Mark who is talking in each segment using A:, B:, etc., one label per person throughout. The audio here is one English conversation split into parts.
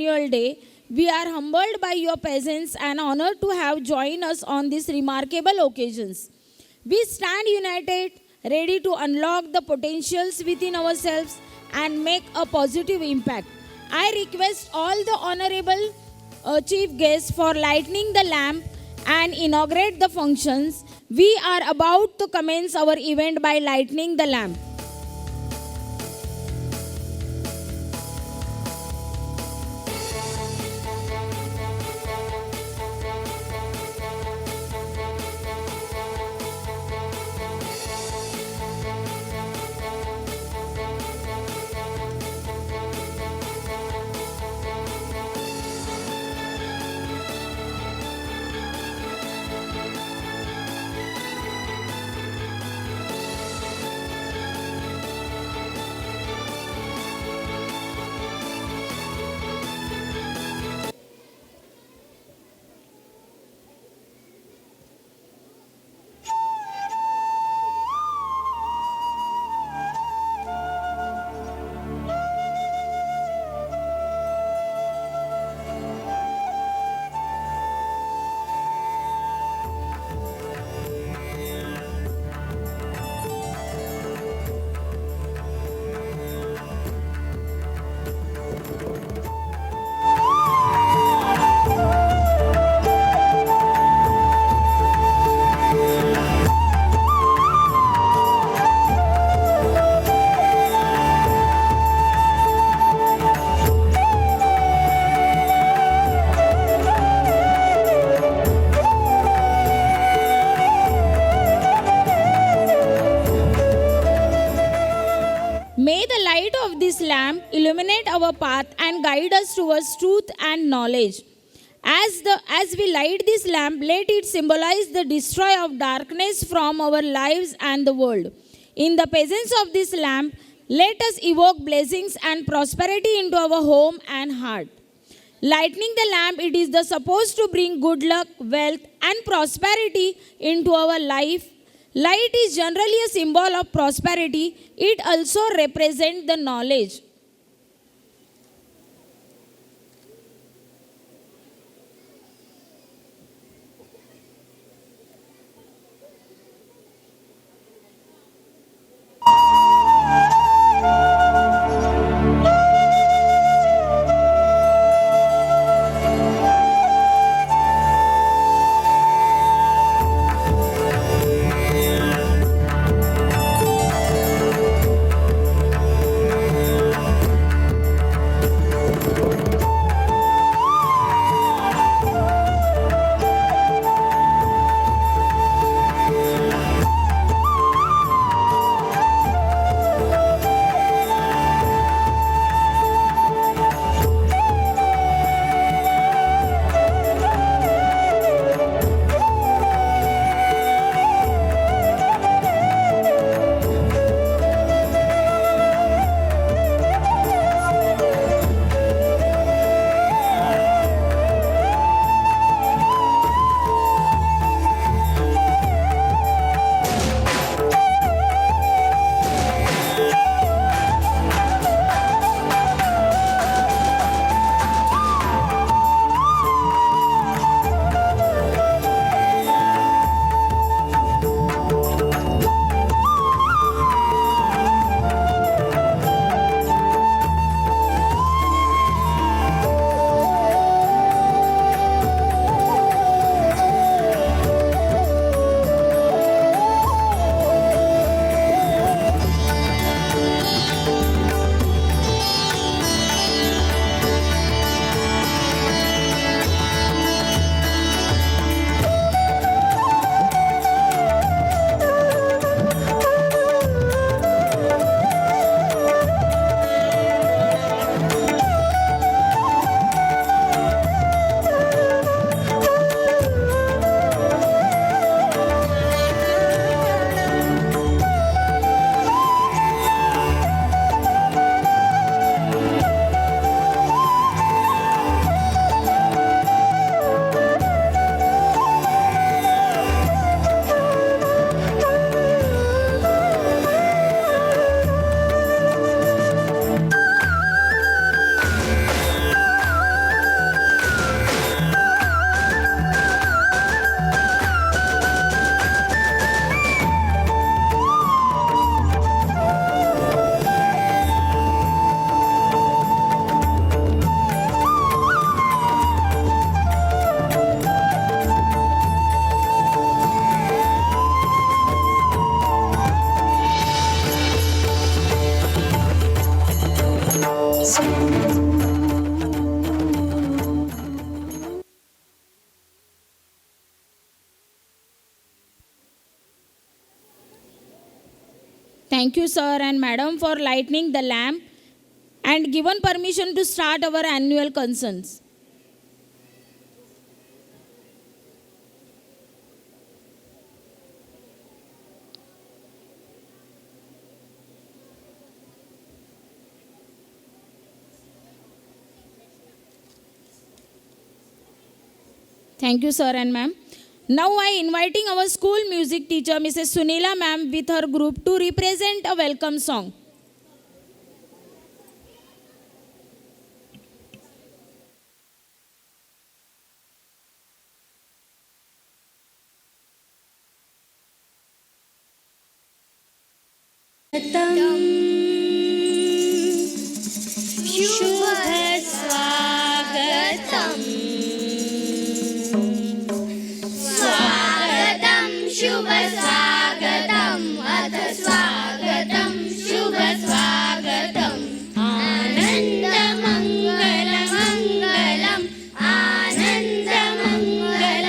A: annual day. We are humbled by your presence and honored to have joined us on these remarkable occasions. We stand united, ready to unlock the potentials within ourselves and make a positive impact. I request all the honorable chief guests for lighting the lamp and inaugurate the functions. We are about to commence our event by lighting the lamp. May the light of this lamp illuminate our path and guide us towards truth and knowledge. As we light this lamp, let it symbolize the destroy of darkness from our lives and the world. In the presence of this lamp, let us evoke blessings and prosperity into our home and heart. Lighting the lamp, it is supposed to bring good luck, wealth, and prosperity into our life. Light is generally a symbol of prosperity. It also represents the knowledge. Thank you, sir and madam, for lighting the lamp and given permission to start our annual concerns. Thank you, sir and ma'am. Now I inviting our school music teacher, Mrs. Sunila ma'am, with her group to represent a welcome song.
B: शुभ स्वागतम् स्वागतं शुभ स्वागतम् अथ स्वागतं शुभ स्वागतम् आनन्दमङ्गलमङ्गलम्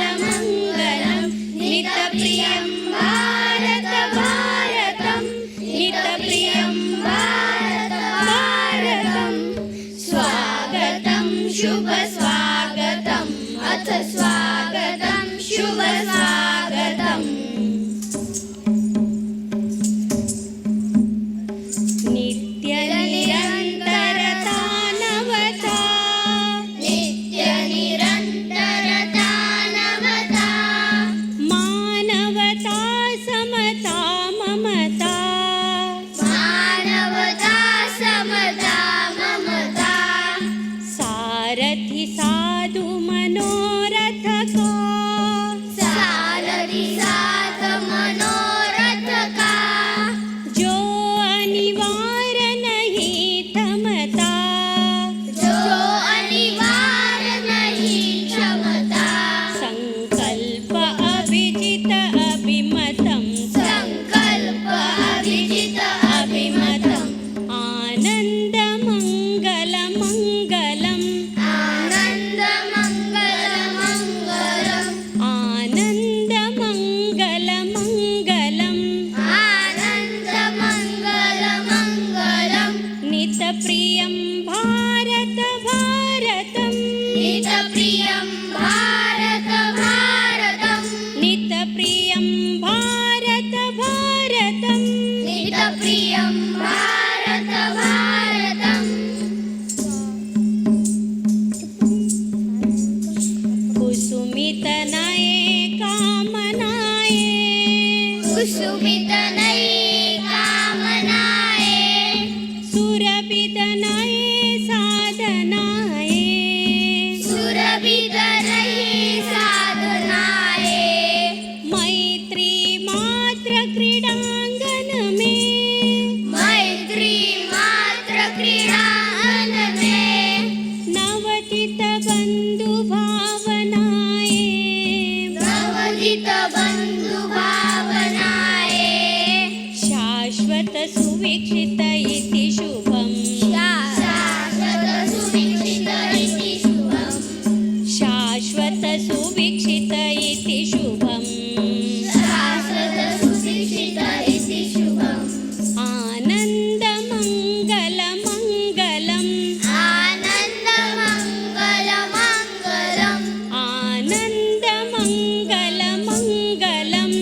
B: आनन्दमङ्गलमङ्गलं नितप्रियं भारत भारतं नितप्रियं भारत भारतं स्वागतं शुभ स्वागतम् अथ स्वागतं शुभ स्वागतम् नित्यनिरन्तरता नवता नित्यनिरन्तरता नवता मानवता समता ममता मानवता समता ममता सारथि साधु मनोरथका सारथि साधु मनोरथका जो अनिवार्य नहीं थमता जो अनिवार्य नहीं क्षमता संकल्प अभिजित अभिमतं संकल्प अभिजित अभिमतम् आनन्दमङ्गलमङ्गलम् आनन्दमङ्गलमङ्गलम् आनन्दमङ्गलमङ्गलम् आनन्दमङ्गलमङ्गलम् नितप्रियं भारत भारतं नितप्रियं भारत भारतं नितप्रियं भारत भारतं नितप्रियं भारत भारतम् कुसुमितनये कामनाये कुसुमितनये कामनाये सुरभितनये साधनाये सुरभितनये साधनाये मैत्री मात्र क्रीडांगन में मैत्री मात्र क्रीडांगन में नवतित बंधु भावनाये नवतित बंधु भावनाये शाश्वत सुवीक्षित इति शुभम् शाश्वत सुवीक्षित इति शुभम् शाश्वत सुवीक्षित इति शुभम् शाश्वत सुवीक्षित इति शुभम् आनन्दमङ्गलमङ्गलम् आनन्दमङ्गलमङ्गलम् आनन्दमङ्गलमङ्गलम्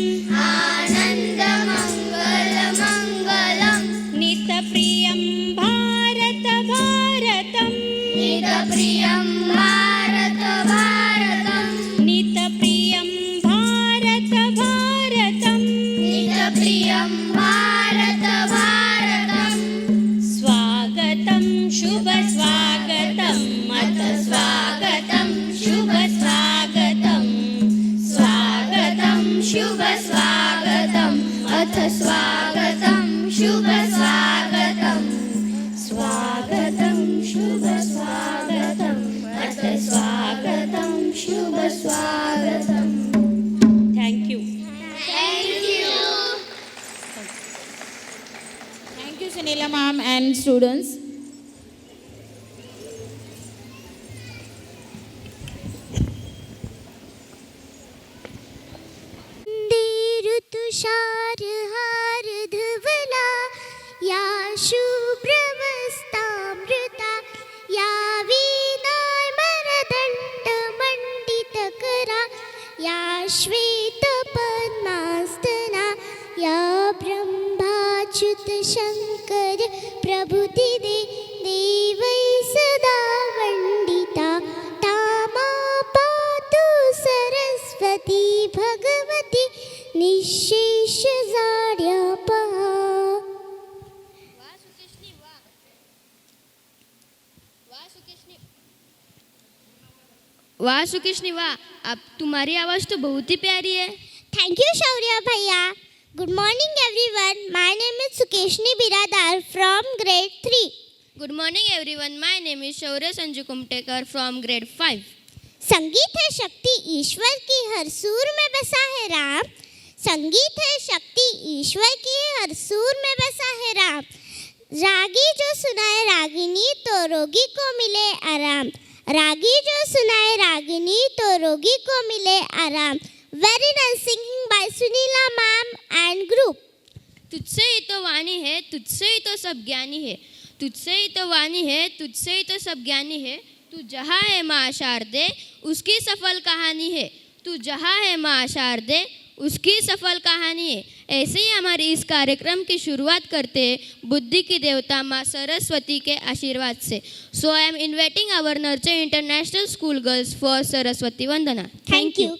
B: आनन्दमङ्गलमङ्गलम् नितप्रियं भारत भारतं नितप्रियं भारत भारतं नितप्रियं भारत भारतं नितप्रियं भारत भारतं स्वागतं शुभ स्वागतम् अथ स्वागतं शुभ स्वागतम् स्वागतं शुभ स्वागतम् अथ स्वागतं शुभ स्वागतम् स्वागतं शुभ स्वागतम् अथ स्वागतं शुभ स्वागतम् thank you
A: Thank you, Sunila ma'am and students.
B: ऋतुषार हार धवला
C: श्वेतपद्मासना या ब्रह्माच्युतशङ्कर प्रभृतिदे देवै सदा वन्दिता तामा पातु सरस्वती भगवती निःशेषजाड्यापहा।
B: वाह सुकेशनी वाह, अब तुम्हारी आवाज़ तो बहुत ही प्यारी है।
C: Thank you, Shaurya Bhaiya. Good morning, everyone. My name is Sukeshni Biradar from grade 3.
B: Good morning everyone. My name is Shaurya Sanju Kumtekar from grade 5.
C: संगीत है शक्ति ईश्वर की हर सूर में बसा है राम। संगीत है शक्ति ईश्वर की हर सूर में बसा है राम। रागी जो सुनाए रागिनी तो रोगी को मिले आराम। रागी जो सुनाए रागिनी तो रोगी को मिले आराम। Very nice singing by Sunila ma'am and group.
B: तुझसे ही तो वाणी है, तुझसे ही तो सब ज्ञानी है। तुझसे ही तो वाणी है, तुझसे ही तो सब ज्ञानी है। तू जहाँ है माँ शारदे, उसकी सफल कहानी है। तू जहाँ है माँ शारदे, उसकी सफल कहानी है। ऐसे ही हमारी इस कार्यक्रम की शुरुआत करते हैं बुद्धि की देवता माँ सरस्वती के आशीर्वाद से। So I am inviting our nurture international school girls for Saraswati Vandana.
C: Thank you.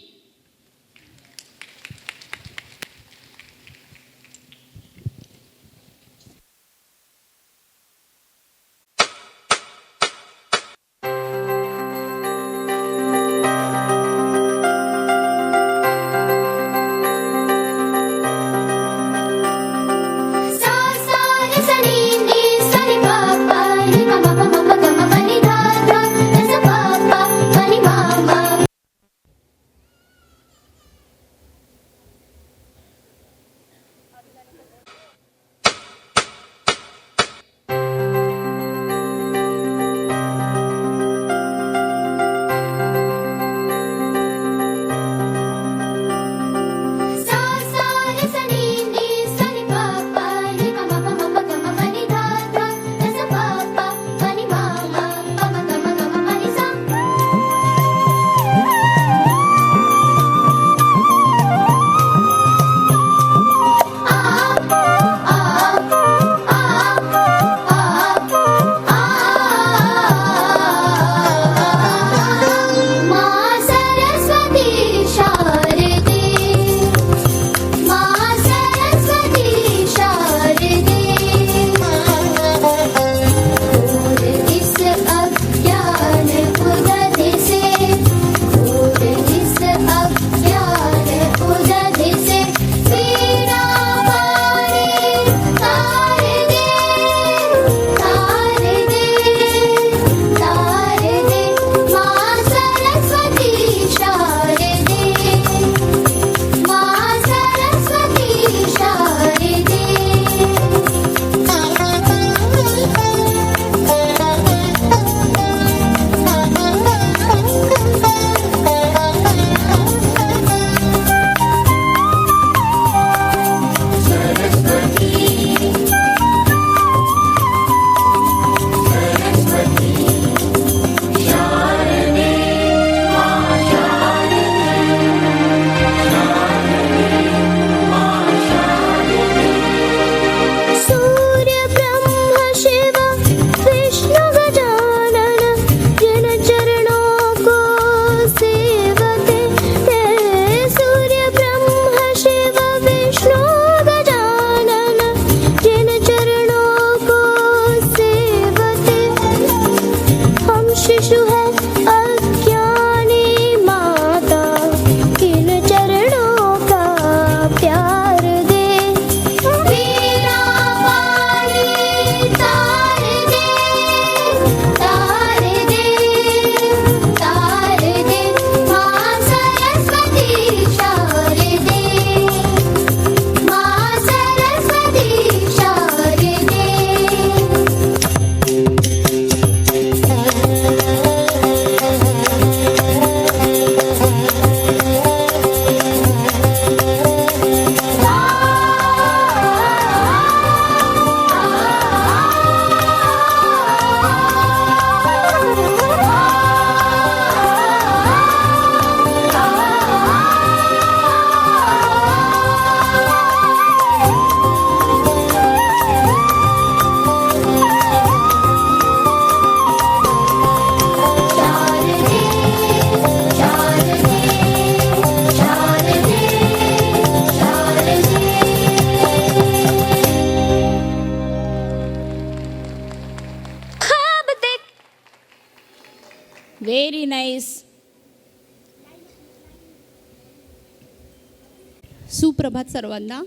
D: सुप्रभात सर्वांना.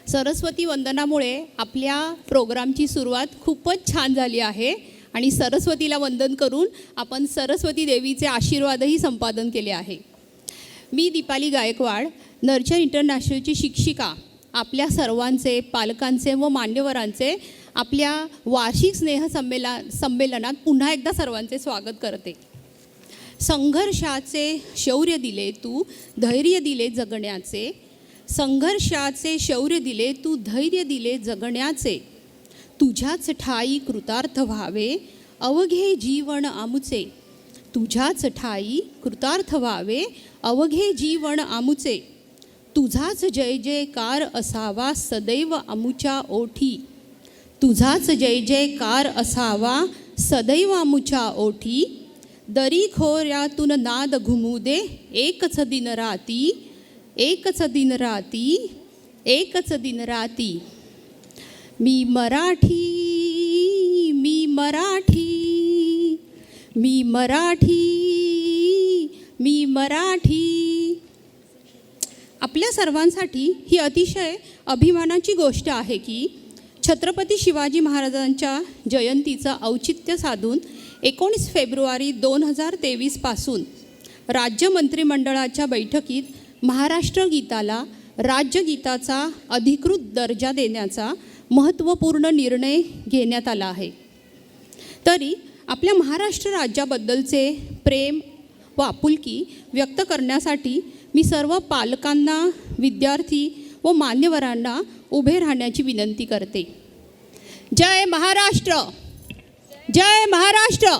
D: सरस्वती वंदनामुळे आपल्या प्रोग्रामची सुरुवात खूपच छान झाली आहे आणि सरस्वतीला वंदन करून आपण सरस्वती देवीचे आशीर्वादही संपादन केले आहे. मी दीपाली गायकवाड, नर्चर इंटरनॅशनलची शिक्षिका, आपल्या सर्वांचे, पालकांचे व मान्यवरांचे आपल्या वार्षिक संमेलनात पुन्हा एकदा सर्वांचे स्वागत करते. संघर्षाचे शौर्य दिले तू, धैर्य दिले जगण्याचे. संघर्षाचे शौर्य दिले तू, धैर्य दिले जगण्याचे. तुझ्याच ठाई कृतार्थ व्हावे अवघे जीवन आमुचे. तुझ्याच ठाई कृतार्थ व्हावे अवघे जीवन आमुचे. तुझाच जय जयकार असावा सदैव आमुच्या ओठी. तुझाच जय जयकार असावा सदैव आमुच्या ओठी. दरी खोऱ्यातून नाद घुमू दे एकच दिन राती. एकच दिन राती, एकच दिन राती. मी मराठी, मी मराठी, मी मराठी, मी मराठी. आपल्या सर्वांसाठी ही अतिशय अभिमानाची गोष्ट आहे की छत्रपती शिवाजी महाराजांच्या जयंतीचं औचित्य साधून 19 फेब्रुवारी 2023 पासून राज्य मंत्रिमंडळाच्या बैठकीत महाराष्ट्र गीताला राज्यगीताचा अधिकृत दर्जा देण्याचा महत्त्वपूर्ण निर्णय घेण्यात आला आहे. तरी आपल्या महाराष्ट्र राज्याबद्दलचे प्रेम व आपुलकी व्यक्त करण्यासाठी मी सर्व पालकांना, विद्यार्थी व मान्यवरांना उभे राहण्याची विनंती करते. जय महाराष्ट्र, जय महाराष्ट्र.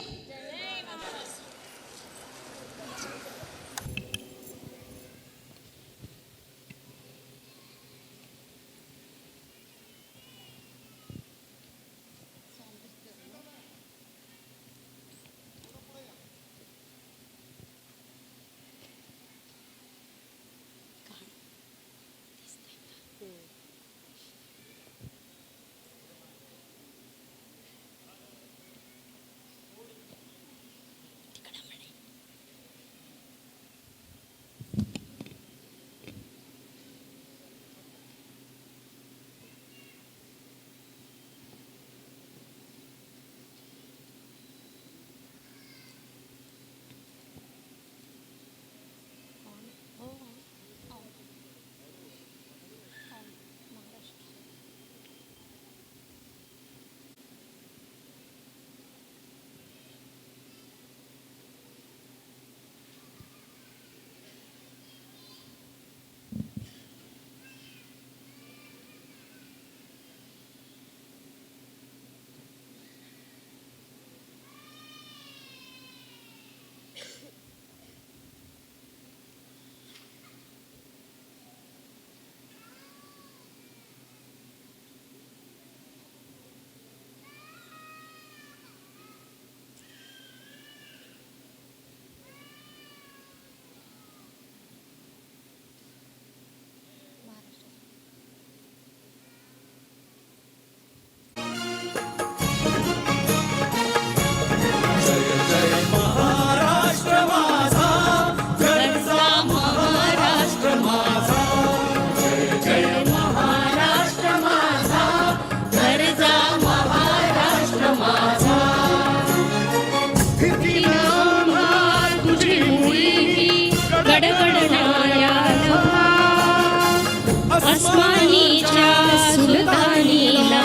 B: अस्मानीच्या सुलतानीला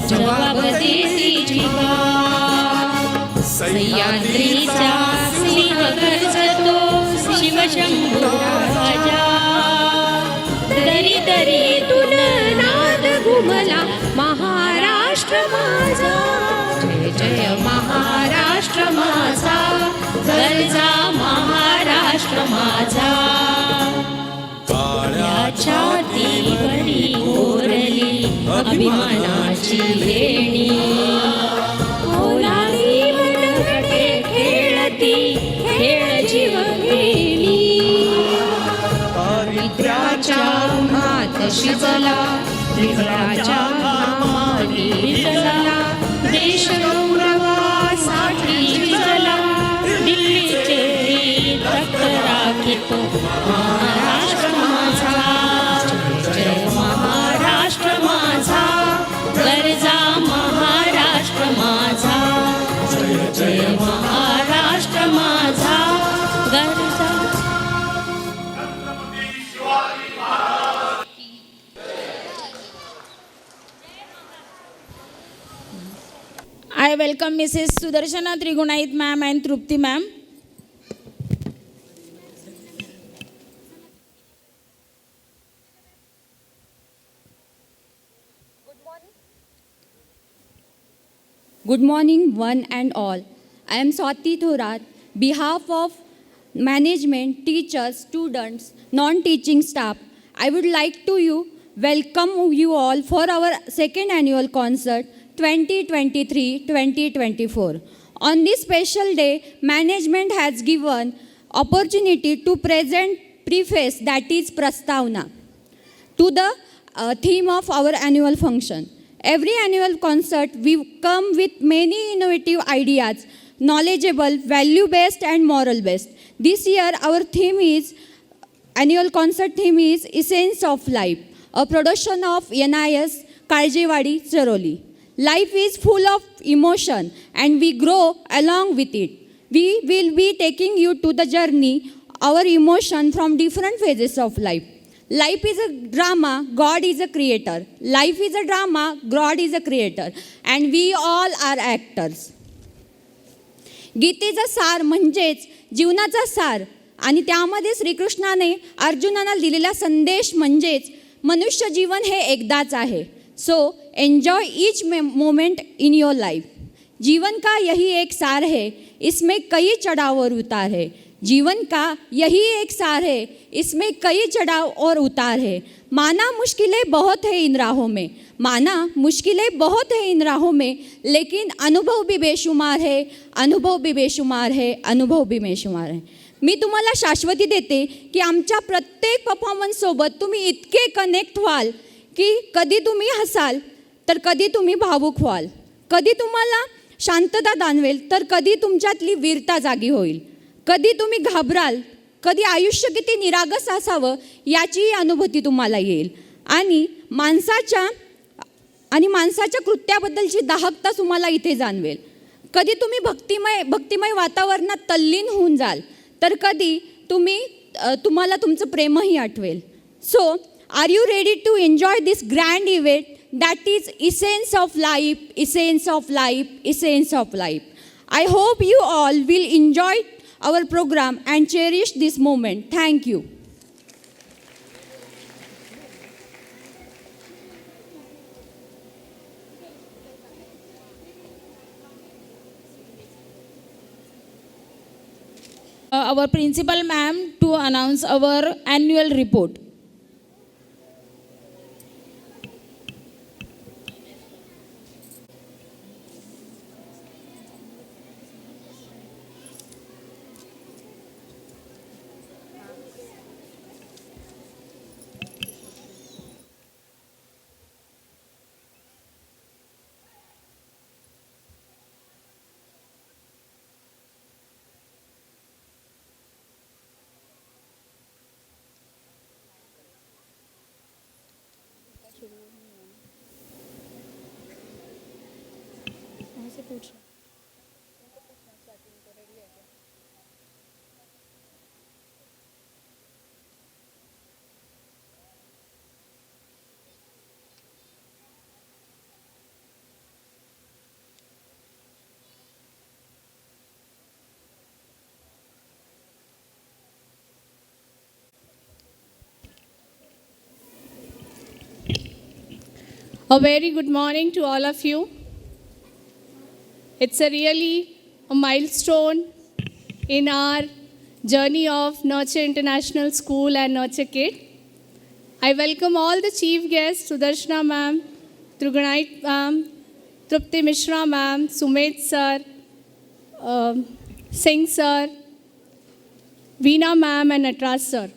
B: जवाब देती जिवा. सह्याद्रीचा सिंह गरजतो शिवशंभू राजा. दरी दरीतून नाद घुमला महाराष्ट्र माझा. जय जय महाराष्ट्र माझा, गरजा महाराष्ट्र माझा. छातीवरी कोरली अभिमानाची लेणी. ओलावी मनगटे खेळती खेळ जीवघेणी. विद्राच्या उन्हात शिजला विद्राच्या नामाने विजला. देश गौरवासाठी विजला दिल्लीचे रक्त राखीतो महाराष्ट्र माझा. जय महाराष्ट्र माझा गरजा.
A: I welcome Mrs. Sudarshana Trigunait ma'am and Trupti ma'am.
E: Good morning, one and all. I am Swati Thorat. Behalf of management, teachers, students, non-teaching staff, I would like to welcome you all for our second annual concert 2023-2024. On this special day, management has given opportunity to present preface, that is Prastavna, to the theme of our annual function. Every annual concert, we come with many innovative ideas, knowledgeable, value-based and moral-based. This year, our annual concert theme is Essence of Life, a production of NIS Karjewadi Charoli. Life is full of emotion and we grow along with it. We will be taking you to the journey, our emotion from different phases of life. Life is a drama, God is a creator. Life is a drama, God is a creator. And we all are actors. गीतेचा सार म्हणजेच जीवनाचा सार आणि त्यामध्ये श्रीकृष्णाने अर्जुनाला दिलेला संदेश म्हणजेच मनुष्य जीवन हे एकदाच आहे. So enjoy each moment in your life. जीवन का यही एक सार है, इसमें कई चढ़ाव और उतार है. जीवन का यही एक सार है, इसमें कई चढ़ाव और उतार है. माना मुश्किलें बहुत है इन राहों में, माना मुश्किलें बहुत है इन राहों में, लेकिन अनुभव भी बेशुमार है, अनुभव भी बेशुमार है, अनुभव भी बेशुमार है. मी तुम्हाला शाश्वती देते की आमच्या प्रत्येक परफॉर्मन्ससोबत तुम्ही इतके कनेक्ट व्हाल की कधी तुम्ही हसाल तर कधी तुम्ही भावुक व्हाल, कधी तुम्हाला शांतता जाणवेल तर कधी तुमच्यातली वीरता जागी होईल, कधी तुम्ही घाबराल, कधी आयुष्य किती निरागस असावं याची अनुभूती तुम्हाला येईल आणि माणसाच्या कृत्याबद्दलची दाहकता तुम्हाला इथे जाणवेल. कधी तुम्ही भक्तिमय वातावरणात तल्लीन होऊन जाल तर कधी तुम्हाला तुमचं प्रेमही आठवेल. So are you ready to enjoy this grand event that is essence of life, essence of life, essence of life. I hope you all will enjoy our program and cherish this moment. Thank you.
A: Our principal ma'am to announce our annual report.
F: A very good morning to all of you. It's really a milestone in our journey of Nurture International School and Nurture Kid. I welcome all the chief guests, Sudarshana ma'am, Trigunait ma'am, Trupti Mishra ma'am, Sumed sir, Singh sir, Veena ma'am and Natras sir.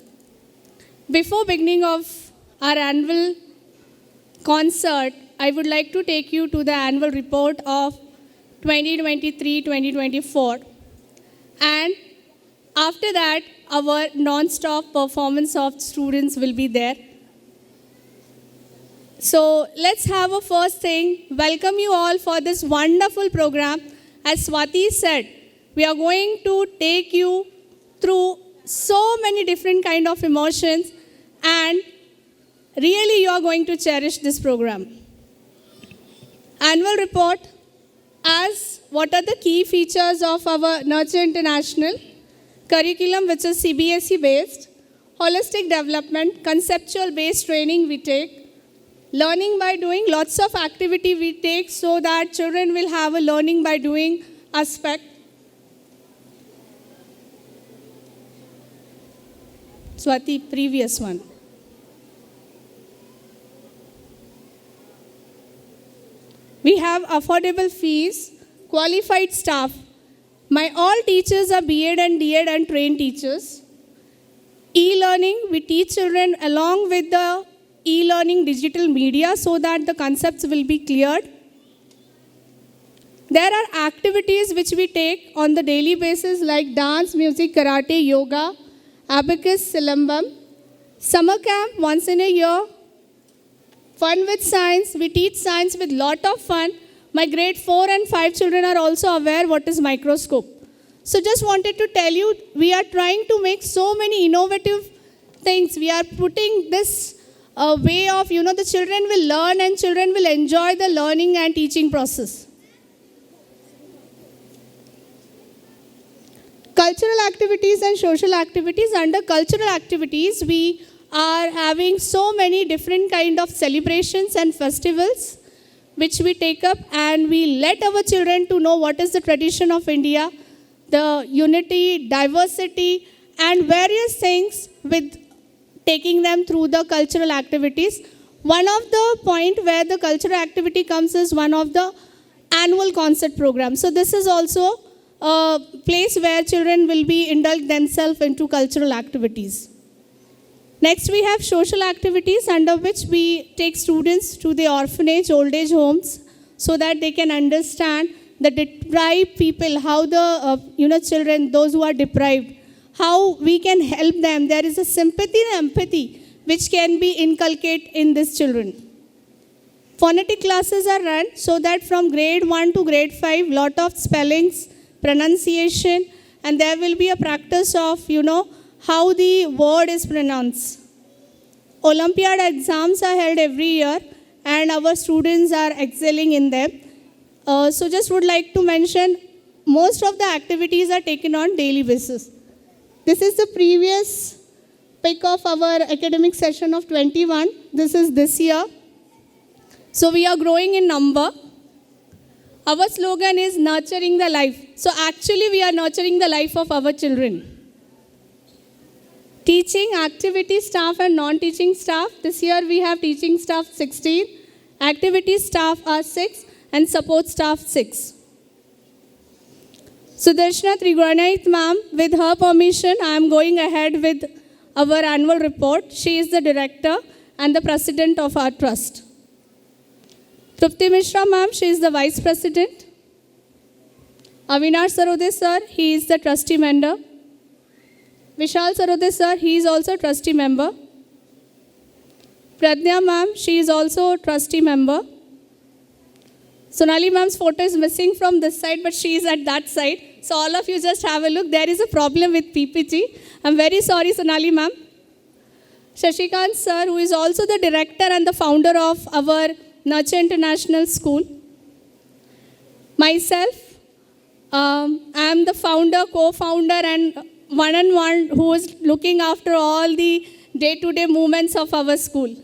F: Before beginning of our annual concert, I would like to take you to the annual report of 2023-2024. And after that, our non-stop performance of students will be there. So let's have a first thing. Welcome you all for this wonderful program. as Swati said, we are going to take you through so many different kind of emotions, and really you are going to cherish this program. Annual report, as what are the key features of our Nurture International curriculum, which is CBSE based, holistic development, conceptual based training we take, learning by doing, lots of activity we take so that children will have a learning by doing aspect. Swati, previous one. We have affordable fees, qualified staff. My all teachers are B.Ed and D.Ed and trained teachers. E-learning, we teach children along with the e-learning digital media so that the concepts will be cleared. There are activities which we take on the daily basis like dance, music, karate, yoga, abacus, silambam. Summer camp once in a year. Fun with science, we teach science with lot of fun. My grade 4 and 5 children are also aware what is microscope. So just wanted to tell you, we are trying to make so many innovative things. We are putting this way of, the children will learn and children will enjoy the learning and teaching process. Cultural activities and social activities. Under cultural activities, we are having so many different kind of celebrations and festivals which we take up, and we let our children to know what is the tradition of India, the unity, diversity, and various things with taking them through the cultural activities. One of the point where the cultural activity comes is one of the annual concert programs. So this is also a place where children will be indulged themselves into cultural activities. Next, we have social activities under which we take students to the orphanage, old age homes, so that they can understand the deprived people, how the children, those who are deprived, how we can help them. There is a sympathy and empathy which can be inculcated in these children. Phonetic classes are run so that from grade 1 to grade 5, lot of spellings, pronunciation, and there will be a practice of, how the word is pronounced. Olympiad exams are held every year, and our students are excelling in them. So just would like to mention, most of the activities are taken on daily basis. This is the previous pick of our academic session of 21. This is this year. So we are growing in number. Our slogan is nurturing the life. So actually we are nurturing the life of our children. Teaching, activity staff and non-teaching staff. This year we have teaching staff 16, activity staff are 6 and support staff 6. Sudarshana Trigunait ma'am, with her permission, I am going ahead with our annual report. She is the director and the president of our trust. Trupti Mishra ma'am, she is the vice president. Avinash Sarode sir, he is the trustee member. Vishal Sarode sir, he is also trustee member. Pradnya ma'am, she is also a trustee member. Sonali ma'am's photo is missing from this side, but she is at that side. So all of you just have a look. There is a problem with PPT. I'm very sorry, Sonali ma'am. Shashikant sir, who is also the director and the founder of our Nurture International School. Myself, I am the founder, co-founder, and one who is looking after all the day-to-day movements of our school.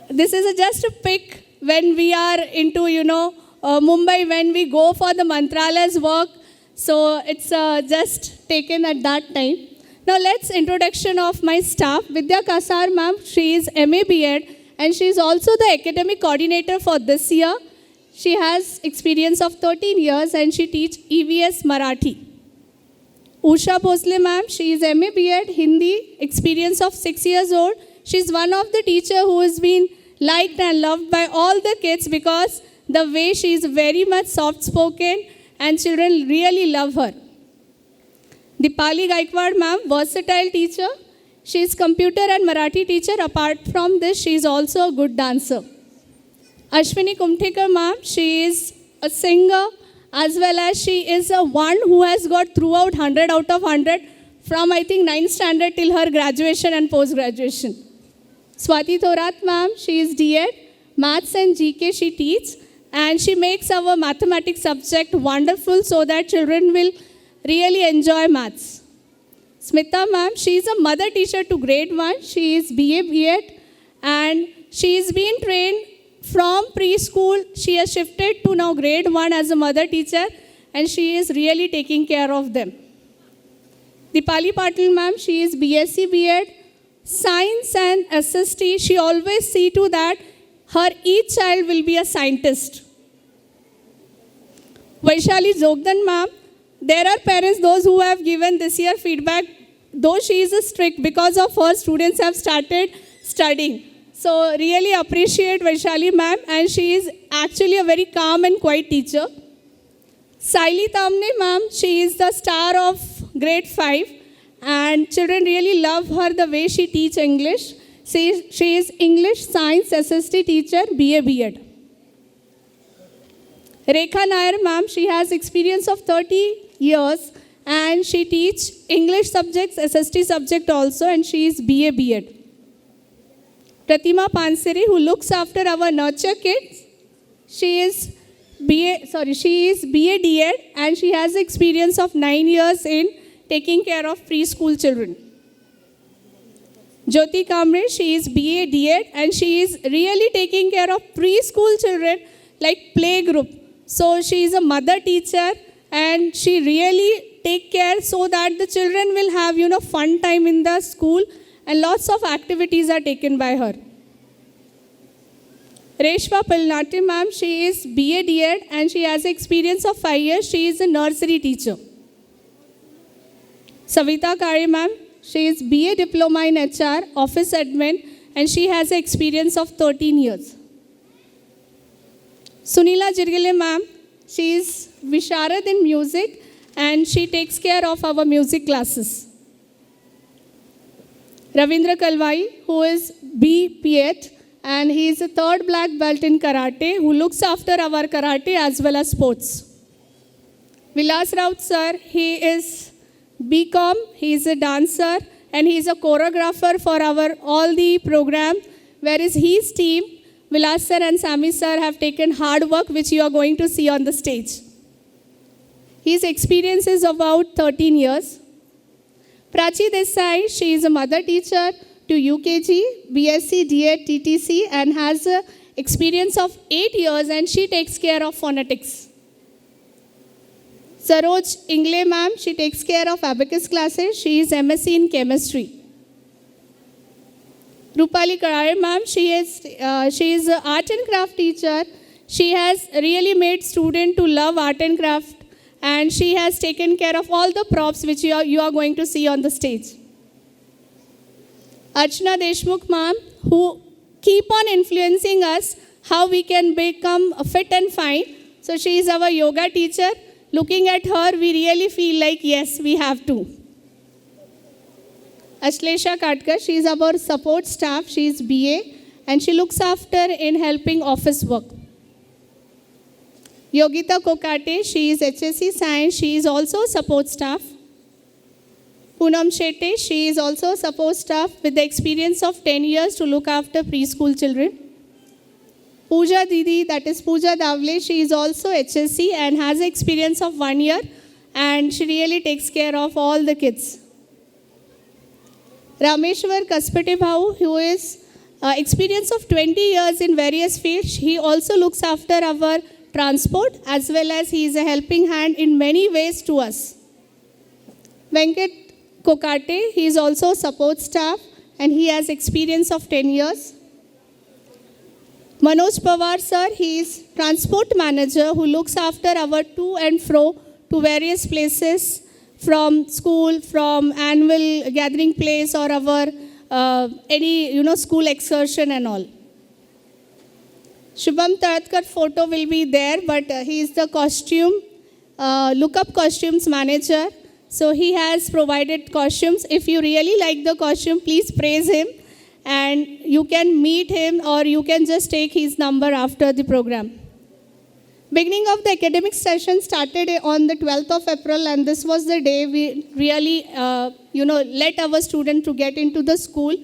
F: This is just a pic when we are into, Mumbai, when we go for the Mantralaya's work. So it's just taken at that time. Now let's introduction of my staff. Vidya Kasar ma'am, she is MA B.Ed and she is also the academic coordinator for this year. She has experience of 13 years and she teach EVS Marathi. Usha Bhosle ma'am, she is MA B.Ed Hindi, experience of 6 years old. She is one of the teacher who has been liked and loved by all the kids because the way she is very much soft-spoken and children really love her. Dipali Gaikwad ma'am, versatile teacher. She is computer and Marathi teacher. Apart from this, she is also a good dancer. Ashwini Kumthekar ma'am, she is a singer as well as she is one who has got throughout 100 out of 100 from I think 9th standard till her graduation and post-graduation. Swati Thorat ma'am, she is D.Ed, Maths and GK she teaches, and she makes our mathematics subject wonderful so that children will really enjoy maths. Smita ma'am, she is a mother teacher to grade 1. She is BA B.Ed and she is being trained from preschool. She has shifted to now grade 1 as a mother teacher and she is really taking care of them. Dipali Patil ma'am, she is BSc B.Ed, Science and SST. She always see to that her each child will be a scientist. Vaishali Jogdan ma'am, there are parents, those who have given this year feedback, though she is strict, because of her students have started studying. So really appreciate Vaishali ma'am, and she is actually a very calm and quiet teacher. Saili Tamne ma'am, she is the star of grade 5 and children really love her the way she teaches English. She is English Science SST teacher, BA B.Ed. Rekha Nair ma'am, she has experience of 30 years and she teaches English subjects, SST subject also, and she is BA B.Ed. Pratima Panseri, who looks after our nurture kids, she is BA D.Ed and she has experience of 9 years in taking care of preschool children. Jyoti Kamre, she is BA D.Ed and she is really taking care of preschool children like playgroup. So she is a mother teacher and she really take care so that the children will have, fun time in the school and lots of activities are taken by her. Reshma Pilnati ma'am, she is BA D.Ed and she has experience of 5 years. She is a nursery teacher. Savita Kare ma'am, she is BA Diploma in HR, Office Admin, and she has experience of 13 years. Sunila Jirgile ma'am, she is Visharad in music and she takes care of our music classes. Ravindra Kalwai, who is B.Ed and he is a 3rd black belt in karate, who looks after our karate as well as sports. Vilas Raut sir, he is BCom, he is a dancer and he is a choreographer for our all the program, whereas his team, Vilas sir and Sami sir, have taken hard work which you are going to see on the stage. His experience is about 13 years. Prachi Desai, she is a mother teacher to UKG, BSc, D.Ed, TTC and has a experience of 8 years and she takes care of phonetics. Saroj Ingle ma'am, she takes care of abacus classes. She is MSc in chemistry. Rupali Karare ma'am, she is an art and craft teacher. She has really made students to love art and craft and she has taken care of all the props which you are going to see on the stage. Archana Deshmukh ma'am, who keep on influencing us how we can become fit and fine. So she is our yoga teacher. Looking at her, we really feel like, yes, we have to. Ashlesha Katkar, she is our support staff. She is BA and she looks after in helping office work. Yogita Kokate, she is HSC Science. She is also support staff. Poonam Shetty, she is also support staff with the experience of 10 years to look after preschool children. Pooja Didi, that is Pooja Davle, she is also HSC and has experience of 1 year and she really takes care of all the kids. Rameshwar Kaspate Bhau, who is experience of 20 years in various fields. He also looks after our transport as well as he is a helping hand in many ways to us. Venkat Kokate, he is also support staff and he has experience of 10 years. Manoj Pawar sir, he is transport manager who looks after our to and fro to various places from school, from annual gathering place or our any school excursion and all. Shubham Taratkar photo will be there, but he is the costume, lookup costumes manager. So he has provided costumes. If you really like the costume, please praise him. And you can meet him or you can just take his number after the program. Beginning of the academic session started on the 12th of April, and this was the day we really, let our students to get into the school.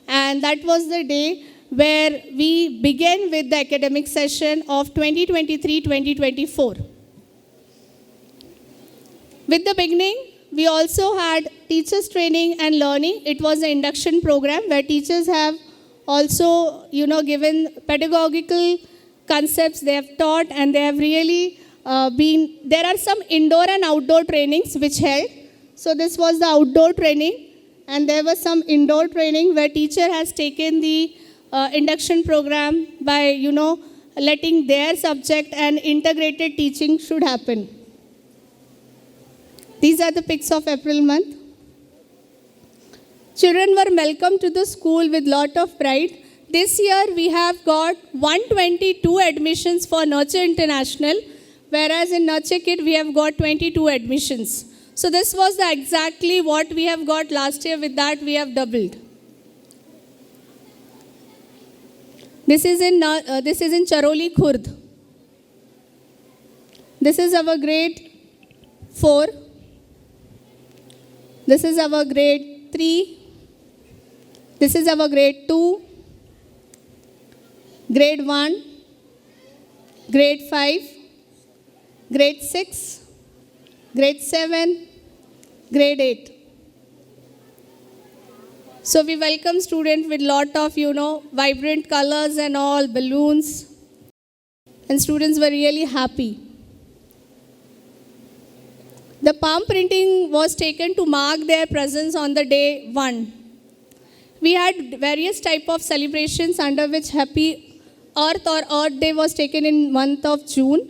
F: And that was the day where we began with the academic session of 2023-2024. With the beginning, we also had teachers training and learning. It was an induction program where teachers have also, given pedagogical concepts they have taught, and they have really there are some indoor and outdoor trainings which held. So this was the outdoor training, and there was some indoor training where teacher has taken the induction program by, letting their subject and integrated teaching should happen. These are the pics of April month. Children were welcomed to the school with lot of pride. This year we have got 122 admissions for Nurture International, whereas in Nurture Kid we have got 22 admissions. So this was exactly what we have got last year. With that we have doubled. This is in Charoli Khurd. This is our grade 4. This is our grade 3. This is our grade 2. Grade 1, grade 5, grade 6, grade 7, grade 8. So we welcome students with lot of, vibrant colors and all, balloons. And students were really happy. The palm printing was taken to mark their presence on the day 1. We had various type of celebrations under which Happy Earth or Earth Day was taken in month of June.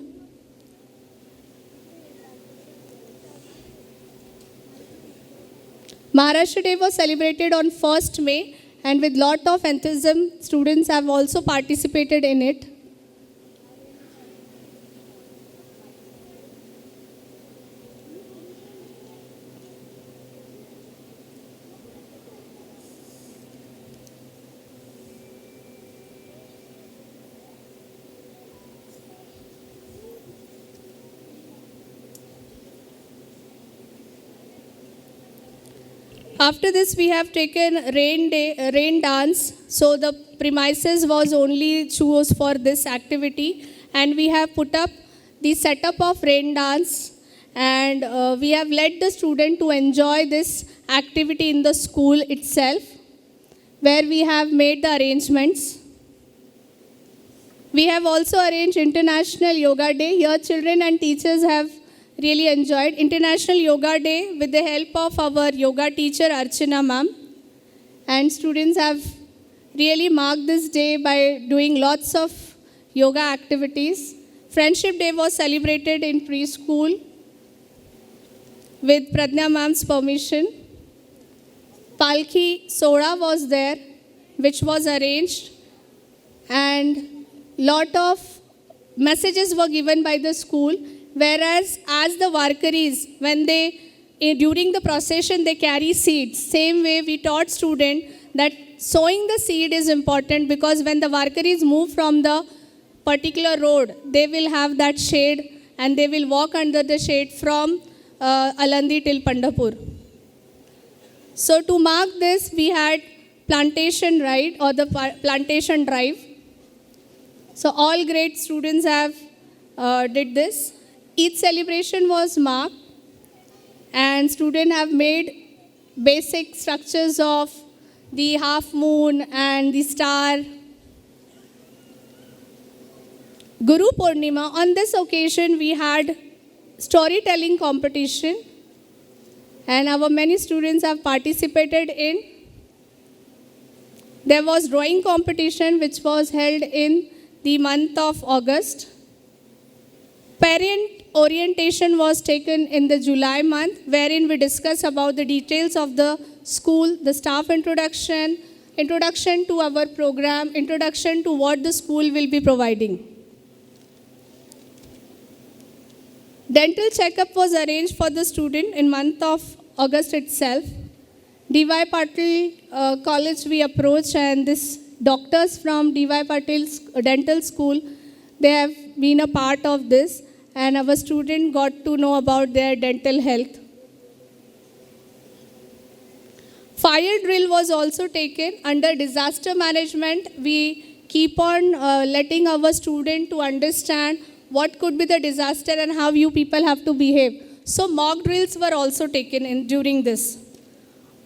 F: Maharashtra Day was celebrated on 1st May, and with lot of enthusiasm, students have also participated in it. After this, we have taken rain dance. So the premises was only chose for this activity, and we have put up the setup of rain dance, and we have led the student to enjoy this activity in the school itself, where we have made the arrangements. We have also arranged International Yoga Day. Here, children and teachers have really enjoyed International Yoga Day with the help of our yoga teacher Archana ma'am, and students have really marked this day by doing lots of yoga activities. Friendship Day was celebrated in preschool with Pradnya ma'am's permission. Palki Soda was there, which was arranged, and lot of messages were given by the school. Whereas as the Varkaris, when during the procession they carry seeds, same way we taught students that sowing the seed is important, because when the Varkaris move from the particular road, they will have that shade and they will walk under the shade from Alandi till Pandharpur. So to mark this, we had plantation ride or the plantation drive. So all grade students have did this. Each celebration was marked, and students have made basic structures of the half moon and the star. Guru Purnima, on this occasion we had storytelling competition, and our many students have participated in. There was drawing competition which was held in the month of August. Parent orientation was taken in the July month, wherein we discussed about the details of the school, the staff introduction, introduction to our program, introduction to what the school will be providing. Dental checkup was arranged for the student in month of August itself. D.Y. Patil College we approached, and this doctors from D.Y. Patil's dental school they have been a part of this, and our student got to know about their dental health. Fire drill was also taken under disaster management. We keep on letting our student to understand what could be the disaster and how you people have to behave. So mock drills were also taken in during this.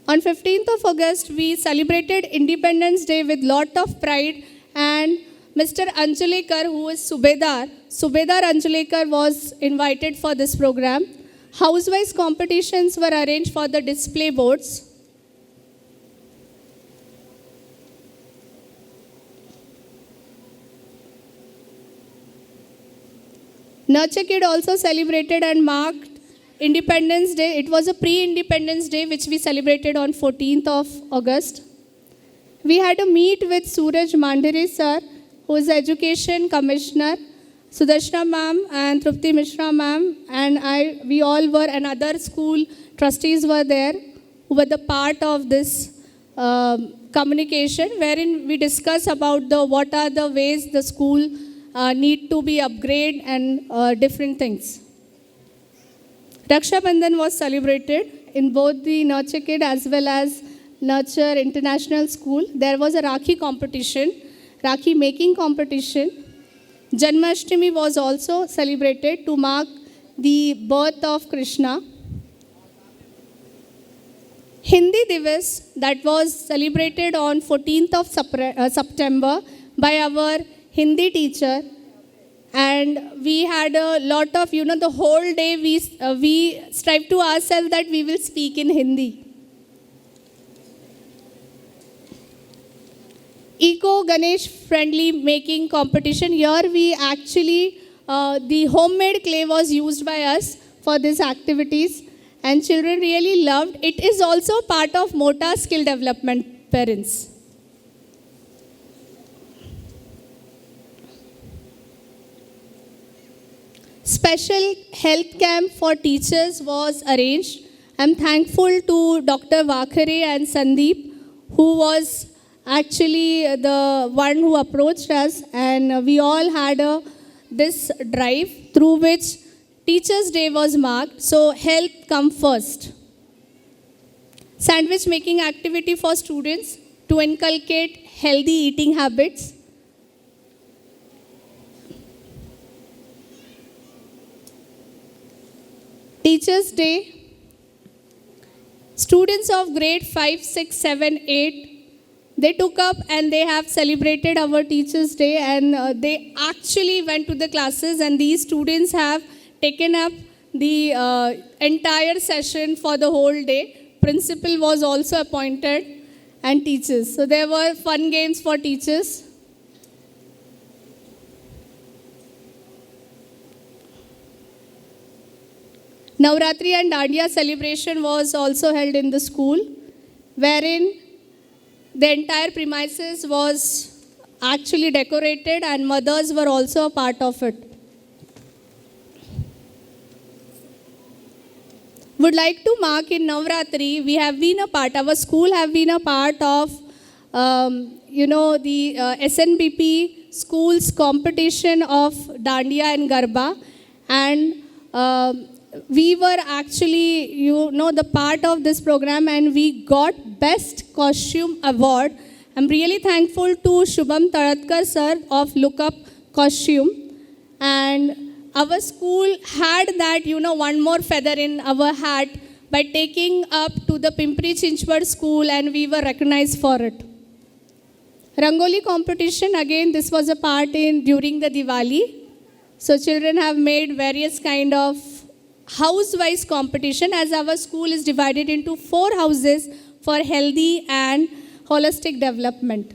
F: On 15th of August, we celebrated Independence Day with lot of pride, and Mr. Anjulekar, who is Subedar Anjulekar, was invited for this program. House-wise competitions were arranged for the display boards. Nurture Kid also celebrated and marked Independence Day. It was a pre-Independence Day which we celebrated on 14th of August. We had a meet with Suraj Mandire sir, who is the Education Commissioner, Sudarshana ma'am and Trupti Mishra ma'am, and we all were, and other school trustees were there who were the part of this communication, wherein we discuss about what are the ways the school need to be upgraded and different things. Raksha Bandhan was celebrated in both the Nurture Kid as well as Nurture International School. There was a Rakhi competition, Rakhi making competition. Janmashtami was also celebrated to mark the birth of Krishna. Hindi Divas, that was celebrated on 14th of September by our Hindi teacher, and we had a lot of, the whole day we strive to ourselves that we will speak in Hindi. Eco Ganesh friendly making competition. Here we actually, the homemade clay was used by us for these activities, and children really loved. It is also part of MOTA skill development, parents. Special health camp for teachers was arranged. I'm thankful to Dr. Vakhare and Sandeep, who was actually the one who approached us, and we all had this drive through which Teachers' Day was marked. So health come first. Sandwich making activity for students to inculcate healthy eating habits. Teachers' Day. Students of grade 5, 6, 7, 8, they took up and they have celebrated our Teachers' Day, and they actually went to the classes, and these students have taken up the entire session for the whole day. Principal was also appointed and teachers. So there were fun games for teachers. Navratri and Dandiya celebration was also held in the school, wherein the entire premises was actually decorated and mothers were also a part of it. Would like to mark in Navratri, we have been a part, our school have been a part of, the SNBP schools competition of Dandiya and Garba, and we were actually, the part of this program, and we got Best Costume Award. I'm really thankful to Shubham Taratkar sir of Look Up Costume, and our school had that, one more feather in our hat by taking up to the Pimpri Chinchwad school, and we were recognized for it. Rangoli competition, again, this was a part during the Diwali. So children have made various kind of house-wise competition, as our school is divided into 4 houses for healthy and holistic development.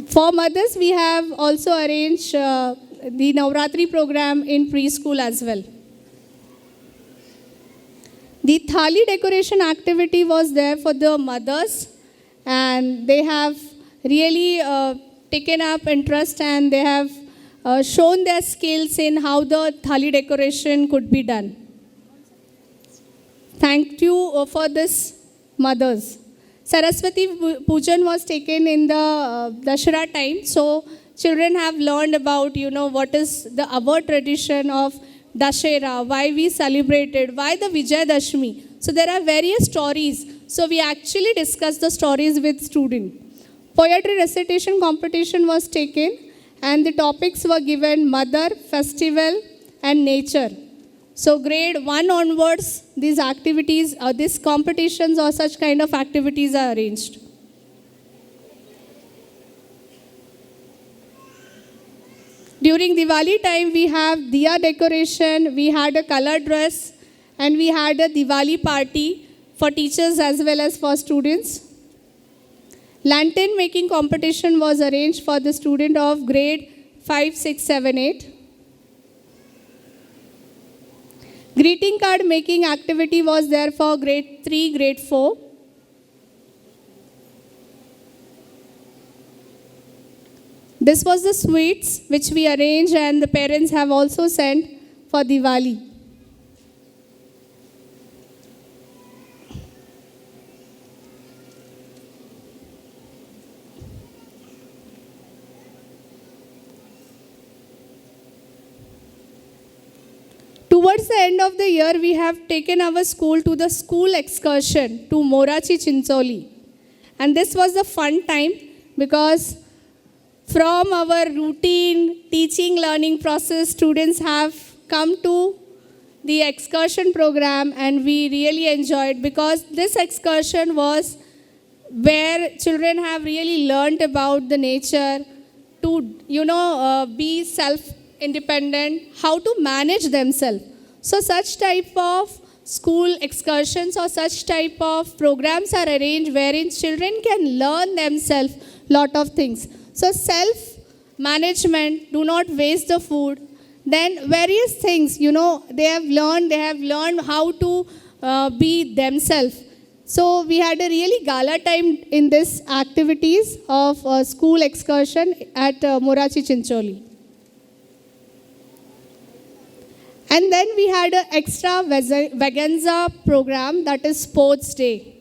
F: For mothers, we have also arranged the Navratri program in preschool as well. The Thali decoration activity was there for the mothers, and they have really taken up interest, and they have shown their skills in how the Thali decoration could be done. Thank you for this, mothers. Saraswati Pujan was taken in the Dashera time, so children have learned about, what is our tradition of Dashera, why we celebrated, why the Vijayadashmi. So there are various stories. So we actually discussed the stories with students. Poetry recitation competition was taken and the topics were given mother, festival and nature. So grade 1 onwards, these activities, these competitions or such kind of activities are arranged. During Diwali time, we have diya decoration, we had a color dress, and we had a Diwali party for teachers as well as for students. Lantern making competition was arranged for the student of grade 5, 6, 7, 8. Greeting card making activity was there for grade 3, grade 4. This was the sweets which we arranged and the parents have also sent for Diwali. Towards the end of the year, we have taken our school to the school excursion to Morachi Chincholi. And this was a fun time because from our routine teaching learning process, students have come to the excursion program and we really enjoyed because this excursion was where children have really learned about the nature to, be self-independent, how to manage themselves. So such type of school excursions or such type of programs are arranged wherein children can learn themselves lot of things. So self-management, do not waste the food. Then various things, they have learned how to be themselves. So we had a really gala time in this activities of school excursion at Morachi Chincholi. And then we had an extra Vaganza program, that is Sports Day.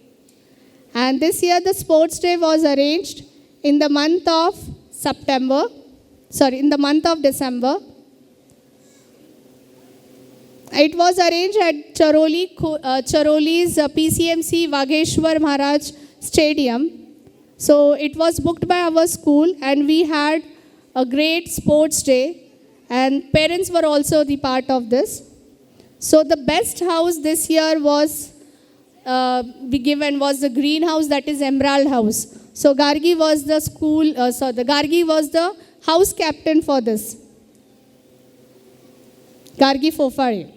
F: And this year the Sports Day was arranged in the month of December. It was arranged at Charoli's PCMC Vageshwar Maharaj Stadium. So it was booked by our school and we had a great sports day. And parents were also the part of this. So the best house this year was given was the greenhouse, that is Emerald House. So Gargi was the Gargi was the house captain for this. Gargi Fofare.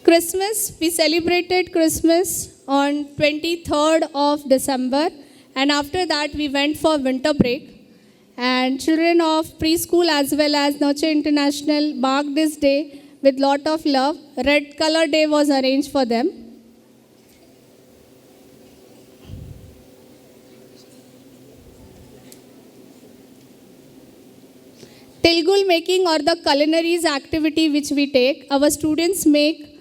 F: Christmas, we celebrated Christmas on 23rd of December and after that we went for winter break and children of preschool as well as Nurture International marked this day with lot of love. Red color day was arranged for them. Tilgul making or the culinaries activity which we take, our students make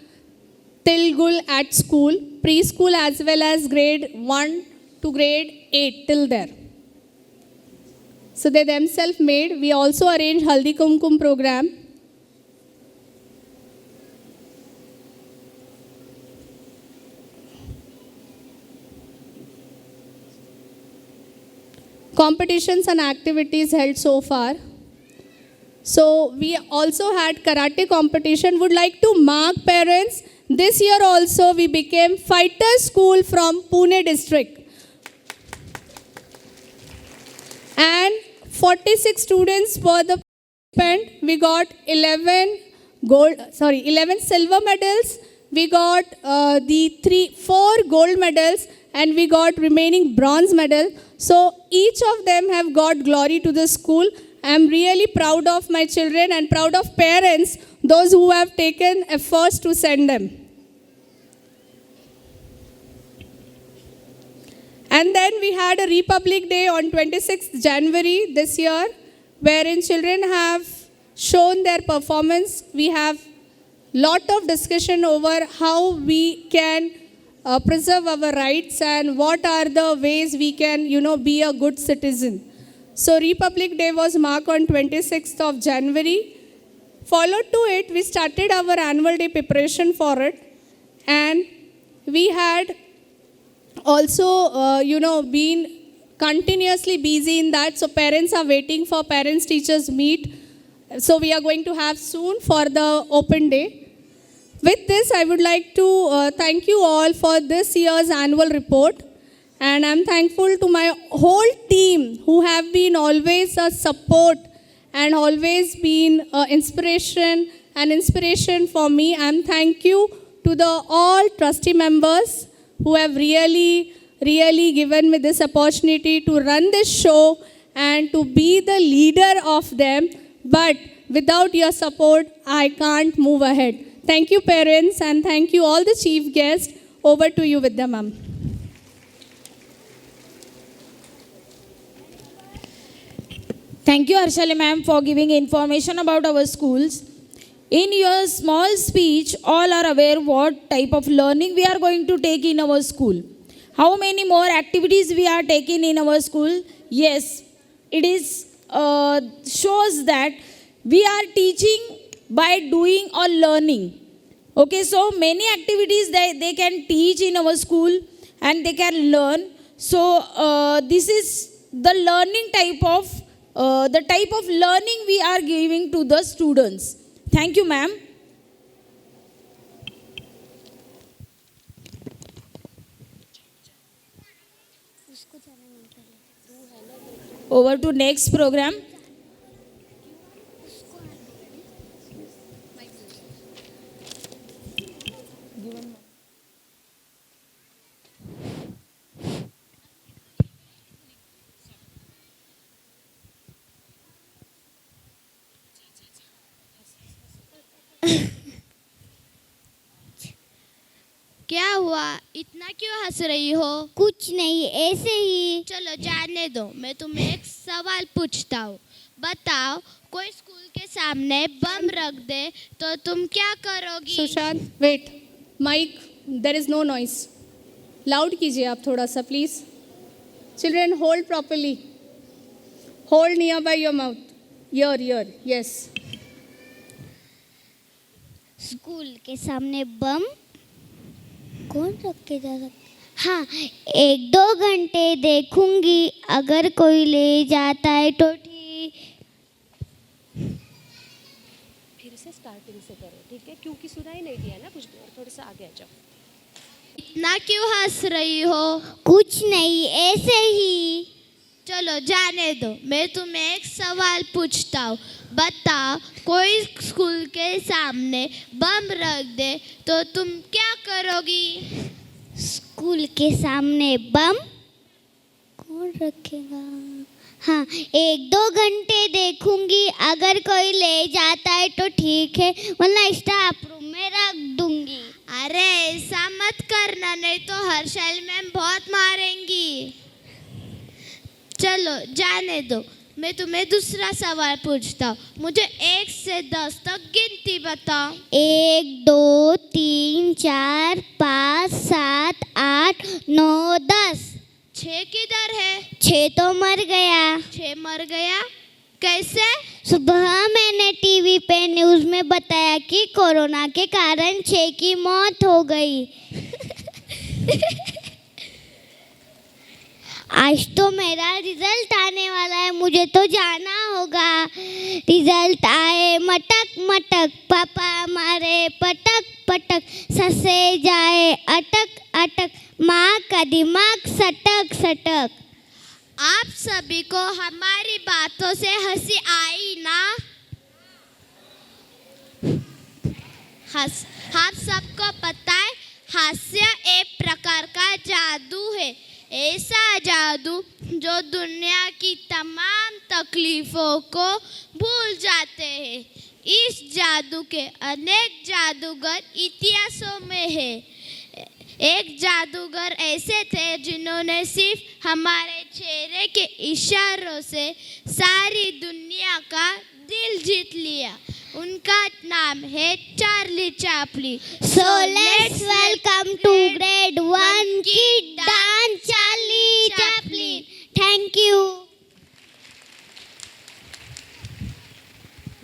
F: Tilgul at school, preschool as well as grade 1 to grade 8 till there. So they themselves made. We also arrange Haldi Kumkum program. Competitions and activities held so far. So we also had karate competition. Would like to mark parents. This year also we became fighter school from Pune district. And 46 students were the participants. We got 11 silver medals. We got 4 gold medals and we got remaining bronze medal. So each of them have got glory to the school. I am really proud of my children and proud of parents, those who have taken efforts to send them. And then we had a Republic Day on 26th January this year, wherein children have shown their performance. We have lot of discussion over how we can preserve our rights and what are the ways we can, be a good citizen. So Republic Day was marked on 26th of January. Followed to it, we started our annual day preparation for it. And we had also, been continuously busy in that. So parents are waiting for parents-teachers meet. So we are going to have soon for the open day. With this, I would like to thank you all for this year's annual report. And I'm thankful to my whole team who have been always a support and always been inspiration for me. And thank you to the all trustee members who have really given me this opportunity to run this show and to be the leader of them. But without your support, I can't move ahead. Thank you, parents, and thank you all the chief guests. Over to you, Vidya ma'am.
A: Thank you, Harshali ma'am, for giving information about our schools. In your small speech, all are aware what type of learning we are going to take in our school. How many more activities we are taking in our school? Yes, it is shows that we are teaching by doing or learning. Okay, so many activities that they can teach in our school and they can learn. So this is the learning type of learning we are giving to the students. Thank you, ma'am. Over to next program.
B: क्या हुआ, इतना क्यों हंस रही हो?
C: कुछ नहीं, ऐसे ही।
B: चलो जाने दो, मैं तुम्हें एक सवाल पूछता हूँ। बताओ, कोई स्कूल के सामने बम रख दे तो तुम क्या करोगी?
F: Sushant, wait, mike, there is no noise. Loud कीजिए आप थोड़ा सा please. Children, hold properly, hold near by your mouth, ear, yes.
C: School के सामने बम कौन रख के जा सकता? हाँ, 1-2 घंटे देखूंगी, अगर कोई ले जाता है तो ठीक।
G: फिर से स्टार्टिंग से करो, ठीक है? क्योंकि सुनाई नहीं दिया ना कुछ भी, और थोड़ा सा आगे आ जाओ।
B: इतना क्यों हंस रही हो?
C: कुछ नहीं, ऐसे ही।
B: चलो जाने दो, मैं तुम्हें एक सवाल पूछता हूँ। बताओ, कोई स्कूल के सामने बम रख दे तो तुम क्या करोगी?
C: स्कूल के सामने बम कौन रखेगा? हाँ, 1-2 घंटे देखूंगी, अगर कोई ले जाता है तो ठीक है, वरना स्टाफ रूम में रख दूंगी।
B: अरे ऐसा मत करना, नहीं तो हर्षल मैम बहुत मारेंगी। चलो जाने दो, मैं तुम्हें दूसरा सवाल पूछता हूँ। मुझे 1 से 10 तक गिनती बताओ।
C: 1 2 3 4 5 7 8 9 10।
B: 6 किधर है?
C: 6 तो मर गया।
B: 6 मर गया? कैसे?
C: सुबह मैंने टीवी पे न्यूज़ में बताया कि कोरोना के कारण 6 की मौत हो गई। आज तो मेरा रिजल्ट आने वाला है, मुझे तो जाना होगा। रिजल्ट आए मटक मटक, पापा हमारे पटक पटक, ससे जाए अटक अटक, माँ का दिमाग सटक सटक।
B: आप सभी को हमारी बातों से हंसी आई ना? आप सबको पता है, हास्य एक प्रकार का जादू है। ऐसा जादू जो दुनिया की तमाम तकलीफ़ों को भूल जाते हैं। इस जादू के अनेक जादूगर इतिहासों में है। एक जादूगर ऐसे थे जिन्होंने सिर्फ हमारे चेहरे के इशारों से सारी दुनिया का दिल जीत लिया। उनका नाम है Charlie Chaplin.
C: So let's welcome to grade 1 kid dance Charlie Chaplin. Thank you.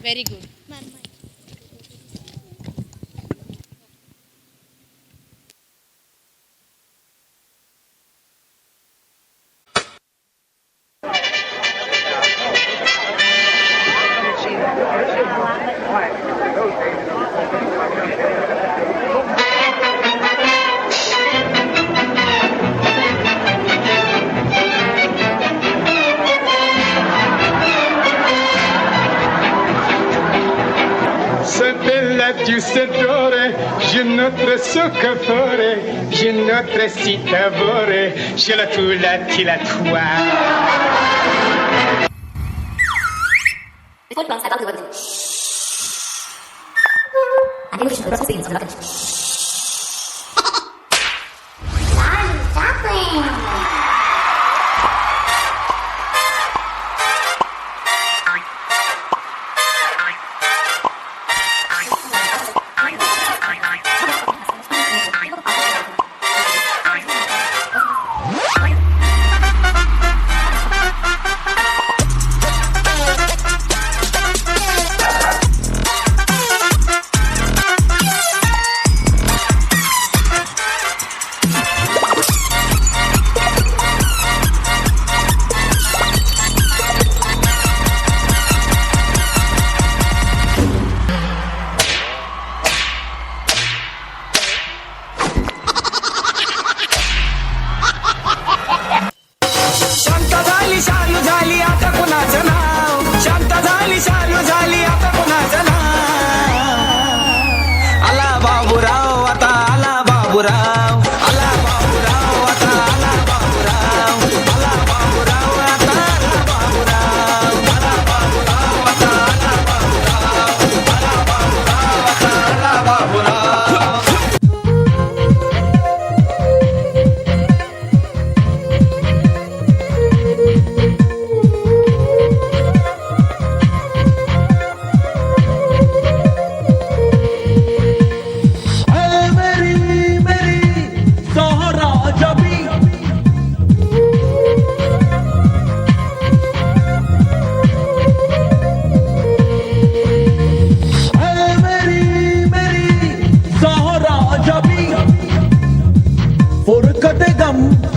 G: Very good.
H: Se bella giustadore, je notre soccafore, je notre citavore, je la tula tila tua.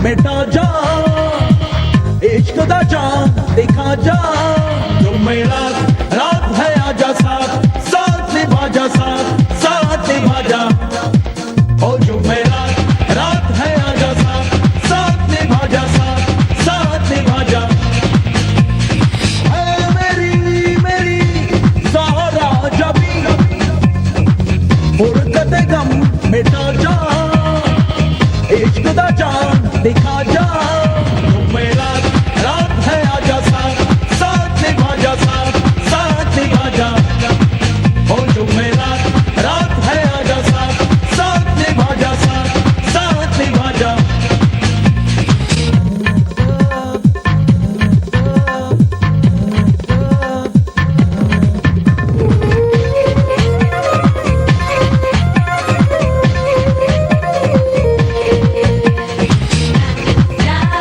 I: मिटा जा इश्क दा चांद दिखा जा जो मेरा रात है आजा साथ साथ निभा जा साथ निभा जा ओ जो मेरा रात है आजा साथ निभा जा साथ निभा जा ऐ मेरी ज़हरा जबी फुरकत गम मिटा जा इश्क दा चांद दिखा जा जो मेरा रात है आजा साथ निभा जा साथ निभा जा ओ जो मेरा रात है आजा साथ निभा जा साथ निभा जा
C: La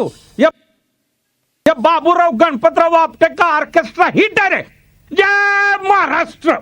H: तू या बाबूराव गणपतराव आपटे का ऑर्केस्ट्रा हिट आहे रे. जय महाराष्ट्र.